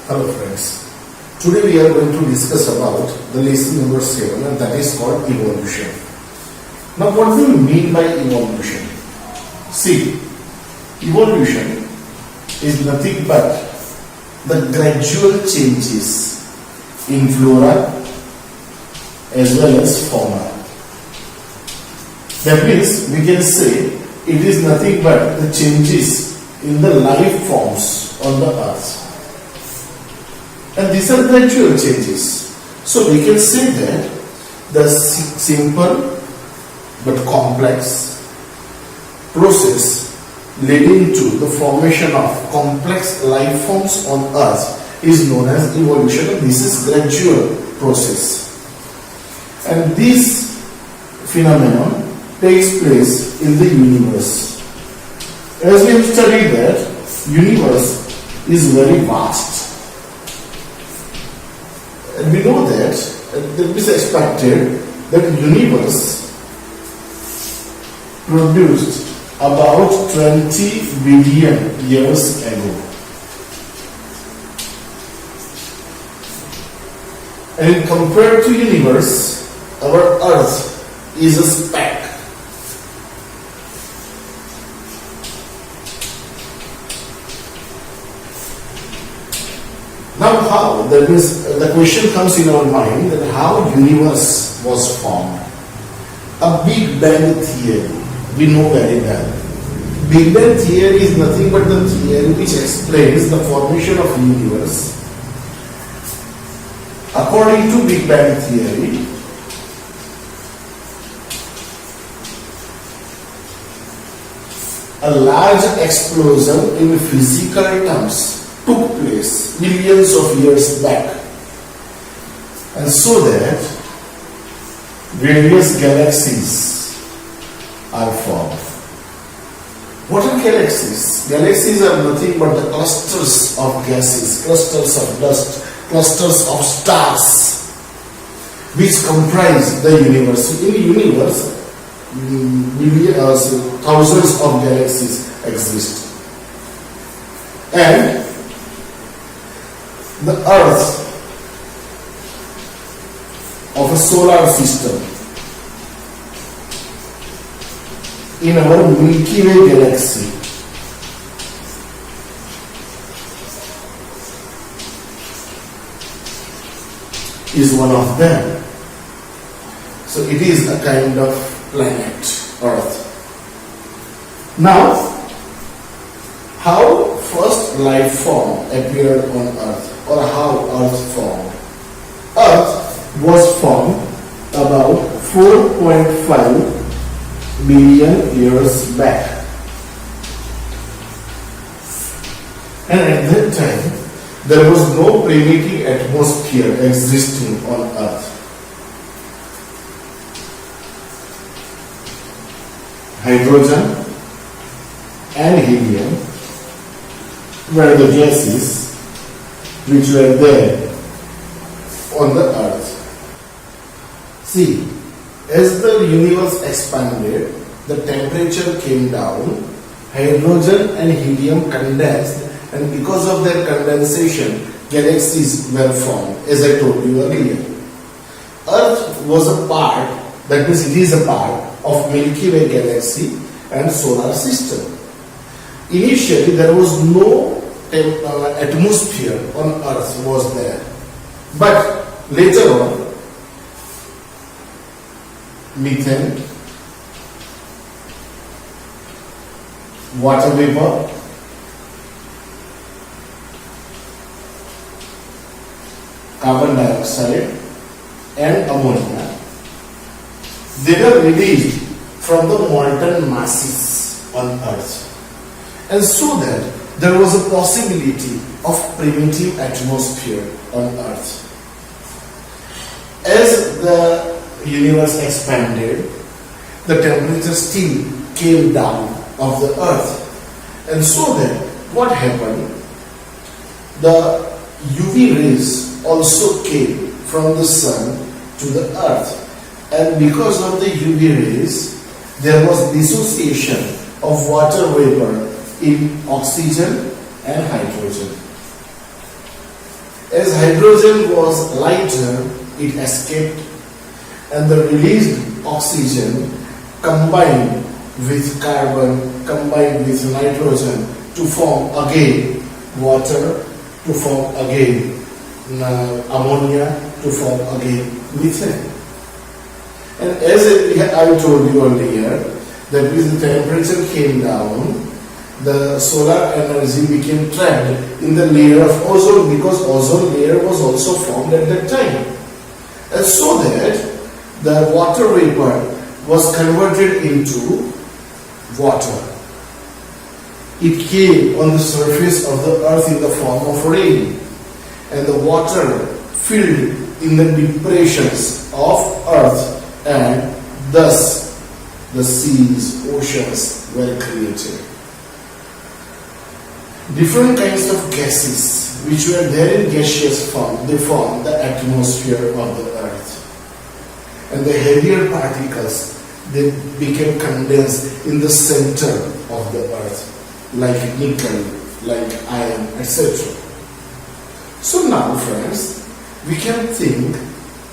Hello friends, today we are going to discuss about the lesson number 7 and that is called evolution. Now what do you mean by evolution? See, evolution is nothing but the gradual changes in flora as well as fauna. That means we can say it is nothing but the changes in the life forms on the earth. And these are gradual changes. So we can say that the simple but complex process leading to the formation of complex life forms on earth is known as evolution, and this is gradual process. And this phenomenon takes place in the universe. As we have studied that universe is very vast. And we know that it is expected that the universe produced about 20 billion years ago. And compared to universe, our earth is a speck. Now how? That means the question comes in our mind that how universe was formed. A Big Bang theory, we know very well. Big Bang theory is nothing but the theory which explains the formation of universe. According to Big Bang theory, a large explosion in physical terms took place millions of years back, and so that various galaxies are formed. What are galaxies? Galaxies are nothing but the clusters of gases, clusters of dust, clusters of stars which comprise the universe. In the universe, thousands of galaxies exist. And the earth of a solar system in our Milky Way galaxy is one of them. So it is a kind of planet, Earth. Now, how first life form appeared on Earth, or how Earth formed? Earth was formed about 4.5 billion years back. And at that time, there was no primitive atmosphere existing on Earth. Hydrogen and helium were the gases which were there on the earth. See, as the universe expanded, the temperature came down, hydrogen and helium condensed, and because of their condensation, galaxies were formed, as I told you earlier. Earth was a part, that means it is a part of Milky Way galaxy and solar system. Initially, there was no atmosphere on Earth was there, but later on, methane, water vapor, carbon dioxide and ammonia, they were released from the molten masses on Earth. And so that there was a possibility of primitive atmosphere on Earth. As the universe expanded, the temperature still came down of the Earth. And so that what happened? The UV rays also came from the sun to the Earth. And because of the UV rays, there was dissociation of water vapor in oxygen and hydrogen. As hydrogen was lighter, it escaped, and the released oxygen combined with carbon, combined with nitrogen to form again water, to form again ammonia, to form again methane. And as I told you earlier, that with the temperature came down, the solar energy became trapped in the layer of ozone, because ozone layer was also formed at that time. And so that the water vapor was converted into water. It came on the surface of the earth in the form of rain, and the water filled in the depressions of earth, and thus the seas, oceans were created. Different kinds of gases which were there in gaseous form, they formed the atmosphere of the earth. And the heavier particles, they became condensed in the center of the earth, like nickel, like iron, etc. So now, friends, we can think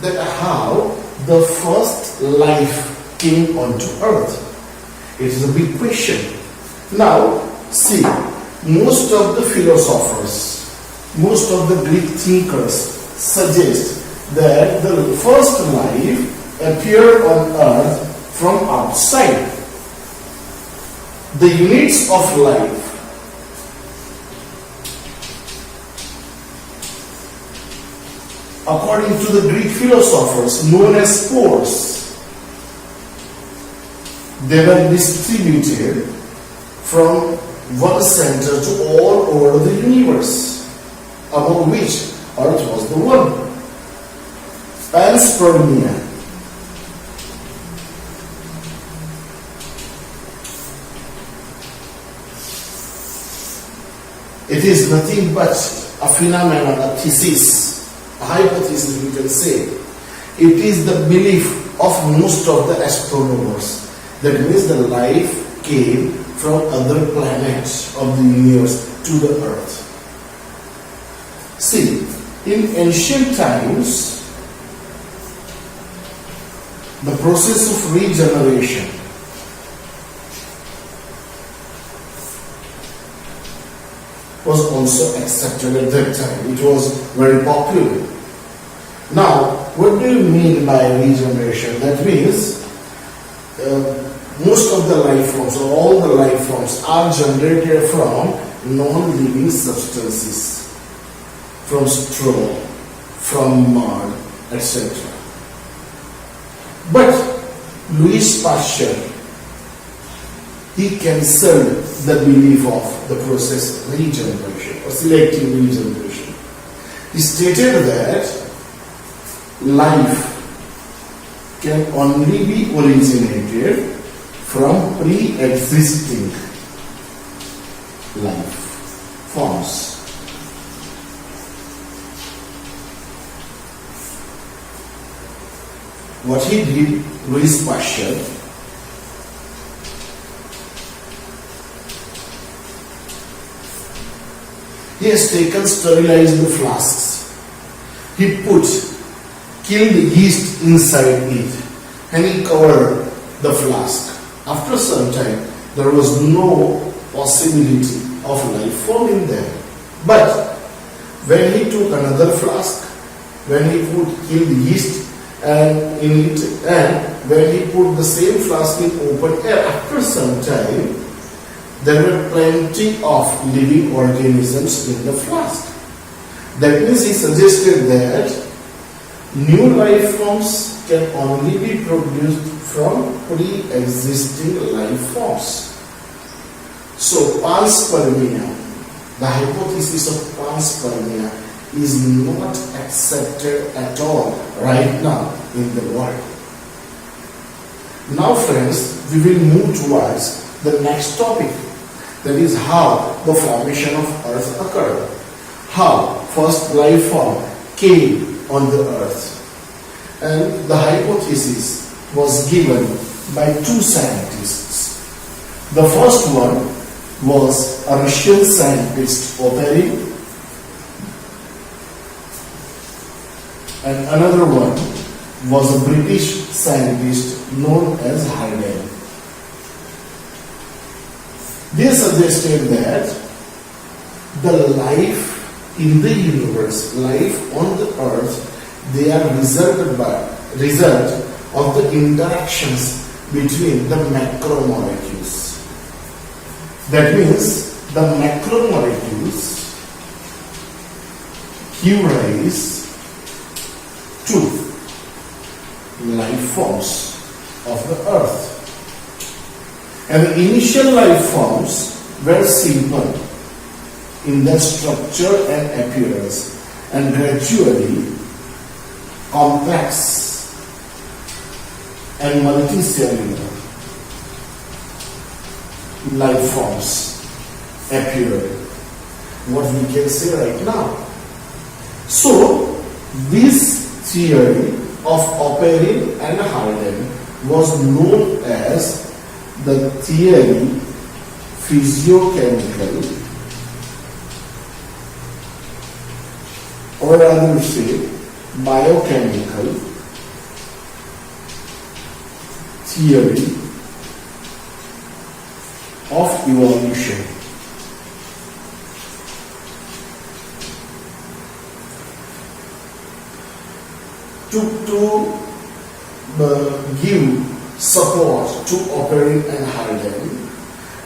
that how the first life came onto earth. It is a big question. Now, see, most of the philosophers, most of the Greek thinkers suggest that the first life appeared on earth from outside. The units of life according to the Greek philosophers known as spores, they were distributed from one center to all over the universe, among which earth was the one. Panspermia. It is nothing but a phenomenon, a thesis, a hypothesis we can say. It is the belief of most of the astronomers. That means the life came from other planets of the universe to the earth. See, in ancient times, the process of regeneration was also accepted at that time. It was very popular. Now, what do you mean by regeneration? That means most of the life forms, or all the life forms, are generated from non-living substances, from straw, from mud, etc. But Louis Pasteur, he cancelled the belief of the process of regeneration or selective regeneration. He stated that life can only be originated from pre-existing life forms. What he did, Louis Pasteur, he has taken, sterilized the flasks. He killed yeast inside it, and he covered the flask. After some time, there was no possibility of life forming there. But when he took another flask, when he killed yeast and in it, and when he put the same flask in open air, after some time, there were plenty of living organisms in the flask. That means he suggested that new life forms can only be produced from pre-existing life forms. So panspermia, the hypothesis of panspermia, is not accepted at all right now in the world. Now, friends, we will move towards the next topic. That is how the formation of earth occurred. How first life form came on the earth. And the hypothesis was given by two scientists. The first one was a Russian scientist, Oparin, and another one was a British scientist known as Harding. They suggested that the life in the universe, life on the earth, they are result of the interactions between the macromolecules. That means the macromolecules give rise to life forms of the earth. And the initial life forms were simple in their structure and appearance, and gradually complex and multicellular life forms appeared, what we can say right now. So, this theory of Oparin and Harding was known as the theory physiochemical, or rather say biochemical theory of evolution. To give support to Oparin and Harding,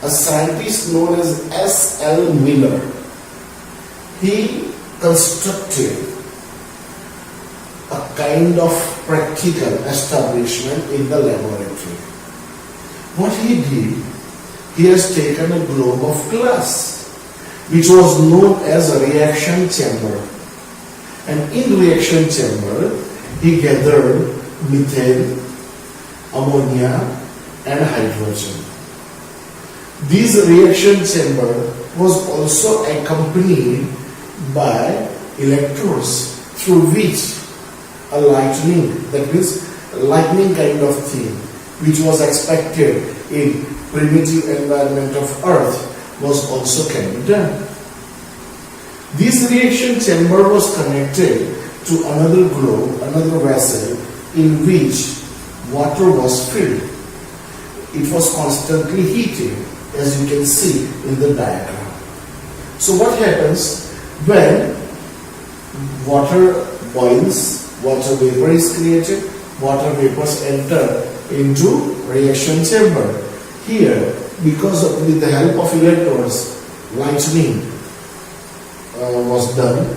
a scientist known as S.L. Miller, he constructed a kind of practical establishment in the laboratory. What he did, he has taken a globe of glass, which was known as a reaction chamber. And in reaction chamber, he gathered methane, ammonia, and hydrogen. This reaction chamber was also accompanied by electrodes through which a lightning, that means lightning kind of thing, which was expected in primitive environment of Earth, was also can be done. This reaction chamber was connected to another globe, another vessel, in which water was filled. It was constantly heated, as you can see in the diagram. So what happens when water boils, water vapor is created, water vapors enter into reaction chamber. Here, with the help of electrodes, lightning was done,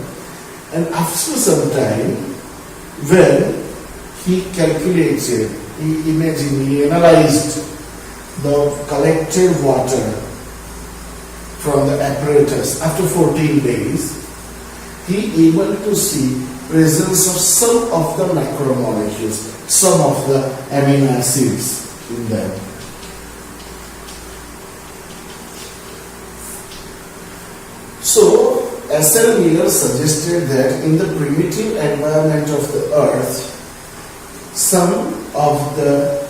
and after some time, when he calculated, he analyzed the collected water from the apparatus after 14 days, he able to see presence of some of the macromolecules, some of the amino acids in them. So, S.L. Miller suggested that in the primitive environment of the earth, some of the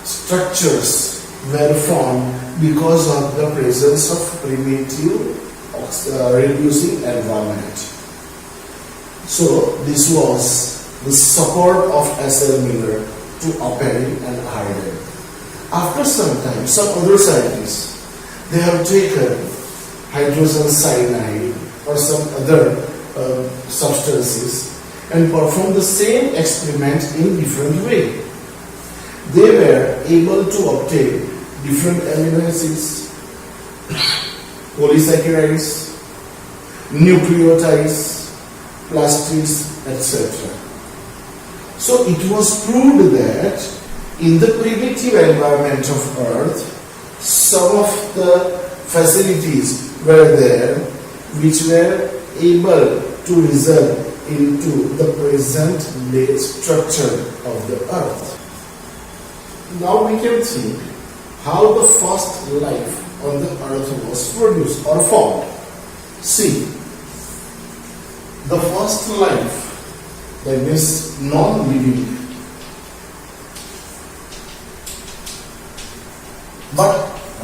structures were formed because of the presence of primitive reducing environment. So this was the support of S.L. Miller to Oparin and Harding. After some time, some other scientists, they have taken hydrogen cyanide or some other substances and performed the same experiment in different way. They were able to obtain different amino acids, polysaccharides, nucleotides, plastids, etc. So it was proved that in the primitive environment of Earth, some of the facilities were there which were able to result into the present day structure of the Earth. Now we can think how the first life on the Earth was produced or formed. See, the first life, that is non-living, but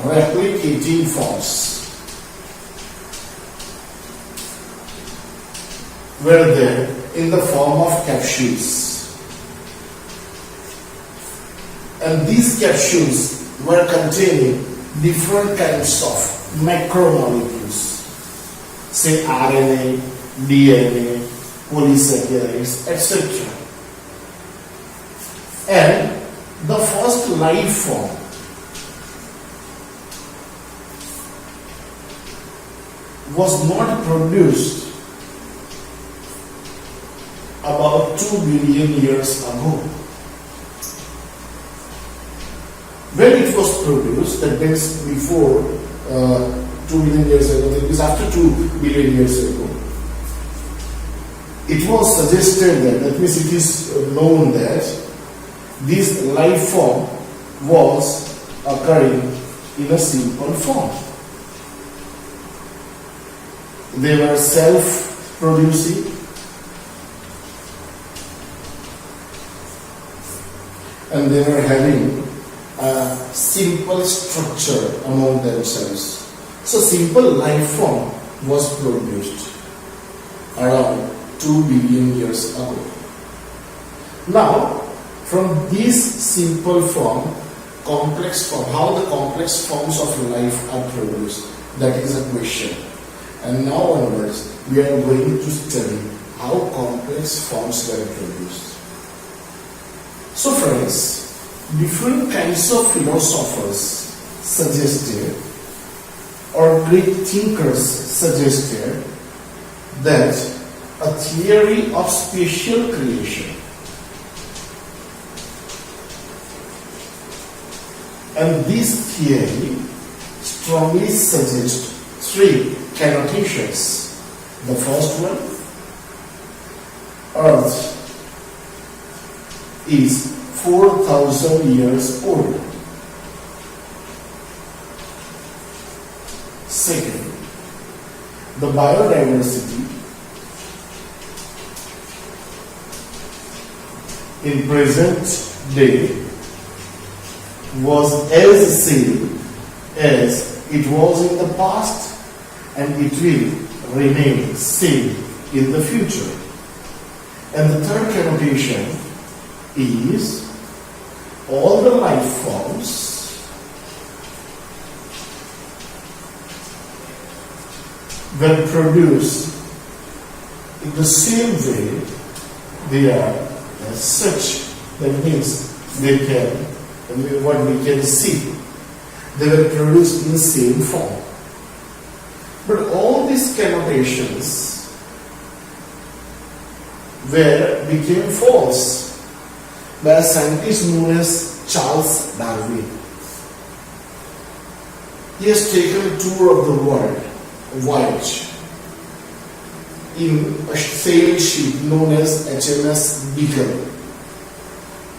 replicating forms were there in the form of capsules. And these capsules were containing different kinds of macromolecules, say RNA, DNA, polysaccharides, etc. And the first life form was not produced about 2 billion years ago. When it was produced, that means before 2 billion years ago, that means after 2 billion years ago, it was suggested that means it is known that this life form was occurring in a simple form. They were self-producing and they were having a simple structure among themselves. So simple life form was produced around 2 billion years ago. Now, from this simple form, complex form, how the complex forms of life are produced, that is a question. And now onwards, we are going to study how complex forms were produced. So friends, different kinds of philosophers suggested, or Greek thinkers suggested, that a theory of spatial creation and this theory strongly suggests 3 connotations. The first one, Earth is 4,000 years old. Second, the biodiversity in present day was as same as it was in the past, and it will remain same in the future. And the third connotation is all the life forms when produced in the same way, they are as such. That means they can, what we can see, they were produced in the same form. But all these connotations became false by a scientist known as Charles Darwin. He has taken a tour of the world voyage in a sail ship known as HMS Beagle,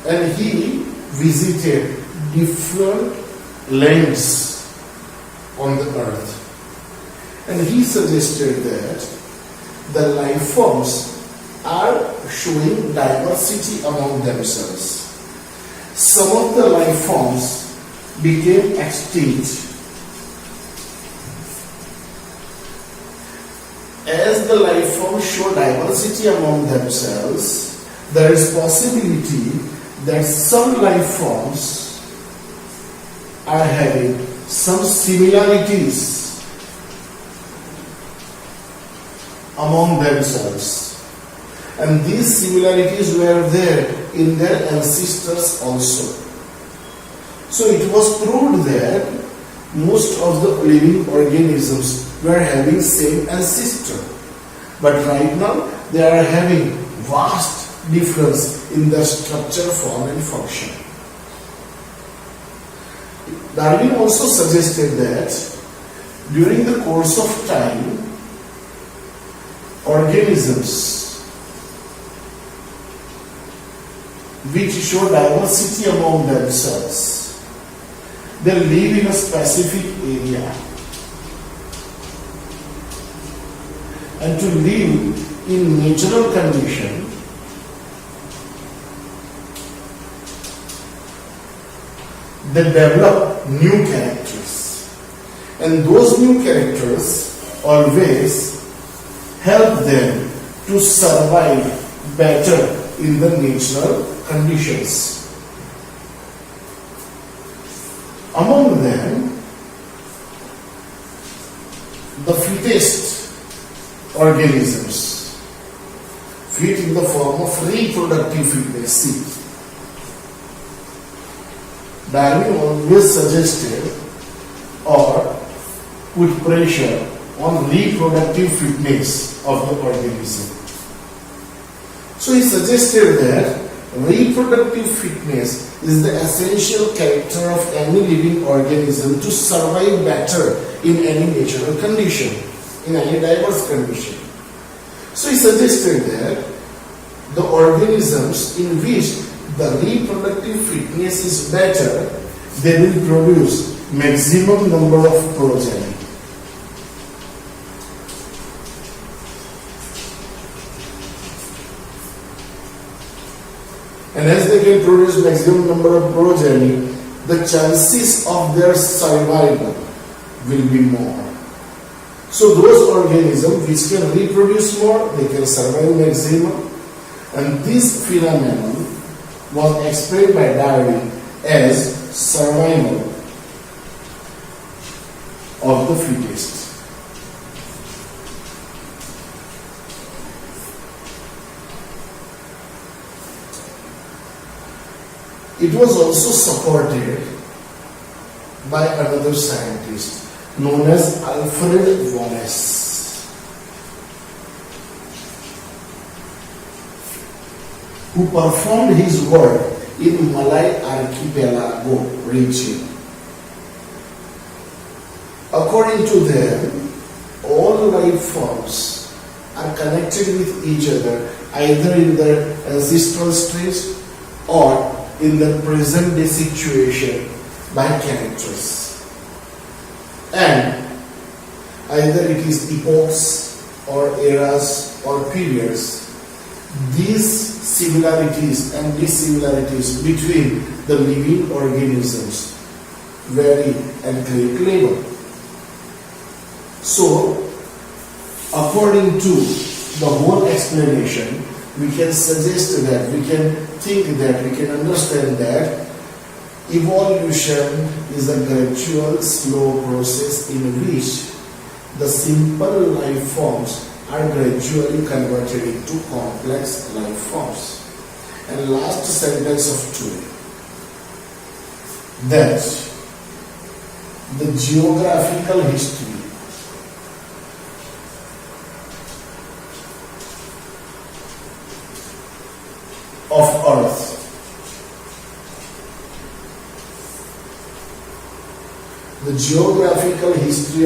and he visited different lands on the earth. And he suggested that the life forms are showing diversity among themselves. Some of the life forms became extinct. As the life forms show diversity among themselves, there is possibility that some life forms are having some similarities among themselves, and these similarities were there in their ancestors also. So it was proved that most of the living organisms were having same ancestor, but right now they are having vast difference in their structure, form and function. Darwin also suggested that during the course of time, organisms which show diversity among themselves, they live in a specific area, and to live in natural condition, they develop new characters, and those new characters always help them to survive better in the natural conditions. Among them, the fittest organisms, fit in the form of reproductive fitness. See, Darwin always suggested or put pressure on reproductive fitness of the organism. So he suggested that reproductive fitness is the essential character of any living organism to survive better in any natural condition, in any diverse condition. So he suggested that the organisms in which the reproductive fitness is better, they will produce maximum number of progeny. And as they can produce maximum number of progeny, the chances of their survival will be more. So those organisms which can reproduce more, they can survive maximum. And this phenomenon was explained by Darwin as survival of the fittest. It was also supported by another scientist known as Alfred Wallace, who performed his work in Malay Archipelago region. According to them, all life forms are connected with each other either in their ancestral stage or in the present day situation by characters. And either it is epochs or eras or periods, these similarities and dissimilarities between the living organisms vary at great level. So, according to the whole explanation, we can suggest that, we can think that, we can understand that evolution is a gradual, slow process in which the simple life forms are gradually converted into complex life forms. And last sentence of today, that the geographical history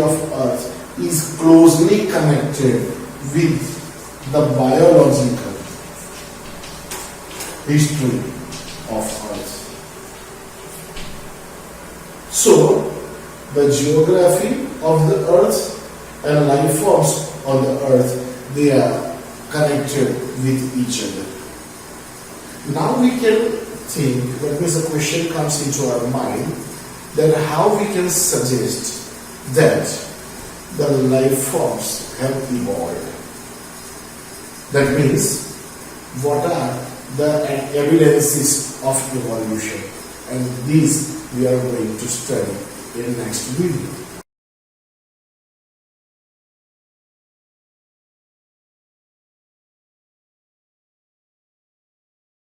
of Earth is closely connected with the biological history of Earth. So, the geography of the Earth and life forms on the Earth, they are connected with each other. Now we can think, that means a question comes into our mind, that how we can suggest that the life forms have evolved. That means, what are the evidences of evolution? And these we are going to study in next video.